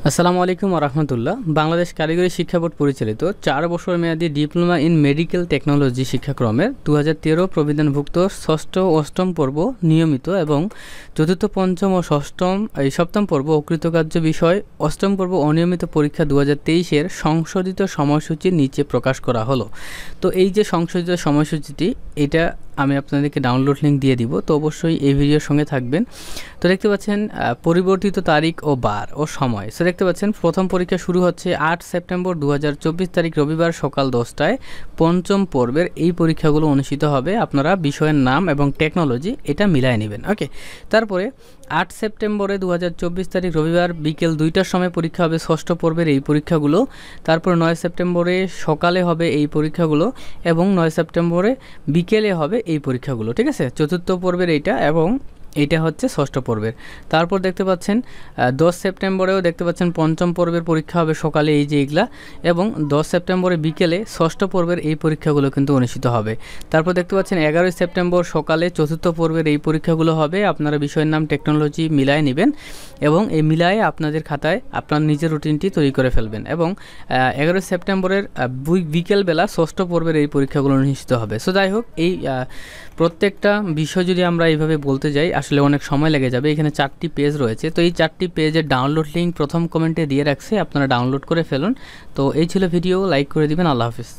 আসসালামু আলাইকুম রহমতুল্লাহ। বাংলাদেশ কারিগরি শিক্ষা বোর্ড পরিচালিত 4 বছর মেয়াদী ডিপ্লোমা ইন মেডিকেল টেকনোলজি শিক্ষাক্রমের 2013 প্রবিধানভুক্ত ষষ্ঠ ও অষ্টম পর্ব নিয়মিত এবং চতুর্থ, পঞ্চম ও সপ্তম পর্ব অকৃতকার্য বিষয়, অষ্টম পর্ব অনিয়মিত পরীক্ষা 2023-এর সংশোধিত সময়সূচি নিচে প্রকাশ করা হলো। তো এই যে সংশোধিত সময়সূচিটি, এটা আমি আপনাদেরকে ডাউনলোড লিঙ্ক দিয়ে দিব, তো অবশ্যই এই ভিডিওর সঙ্গে থাকবেন। তো দেখতে পাচ্ছেন পরিবর্তিত তারিখ ও বার ও সময়। সো দেখতে পাচ্ছেন প্রথম পরীক্ষা শুরু হচ্ছে 8 সেপ্টেম্বর 2024 তারিখ রবিবার সকাল 10টায়। পঞ্চম পর্বের এই পরীক্ষাগুলো অনুষ্ঠিত হবে। আপনারা বিষয়ের নাম এবং টেকনোলজি এটা মিলায় নেবেন। ওকে, তারপরে 8 সেপ্টেম্বরে 2024 তারিখ রবিবার বিকেল 2টার সময় পরীক্ষা হবে ষষ্ঠ পর্বের এই পরীক্ষাগুলো। তারপর 9 সেপ্টেম্বরে সকালে হবে এই পরীক্ষাগুলো এবং 9 সেপ্টেম্বরে বিকেলে হবে এই পরীক্ষাগুলো। ঠিক আছে, চতুর্থ পর্বের এইটা এবং এইটা হচ্ছে ষষ্ঠ পর্বের। তারপর দেখতে পাচ্ছেন 10 সেপ্টেম্বরেও দেখতে পাচ্ছেন পঞ্চম পর্বের পরীক্ষা হবে সকালে, এই যে এগুলা, এবং 10 সেপ্টেম্বরে বিকেলে ষষ্ঠ পর্বের এই পরীক্ষাগুলো কিন্তু অনুষ্ঠিত হবে। তারপর দেখতে পাচ্ছেন 11 সেপ্টেম্বর সকালে চতুর্থ পর্বের এই পরীক্ষাগুলো হবে। আপনারা বিষয়ের নাম টেকনোলজি মিলায় নেবেন এবং এই মিলায়ে আপনাদের খাতায় আপনার নিজের রুটিনটি তৈরি করে ফেলবেন। এবং 11 সেপ্টেম্বরের বিকেলবেলা ষষ্ঠ পর্বের এই পরীক্ষাগুলো অনুষ্ঠিত হবে। সো যাই হোক, এই প্রত্যেকটা বিষয় যদি আমরা এইভাবে বলতে যাই আসলে অনেক সময় লেগে যাবে। এখানে 4টি পেজ রয়েছে, তো এই 4টি পেজের ডাউনলোড লিঙ্ক প্রথম কমেন্টে দিয়ে রাখছি, আপনারা ডাউনলোড করে ফেলুন। তো এই ছিল ভিডিও, লাইক করে দিবেন। আল্লাহ হাফিজ।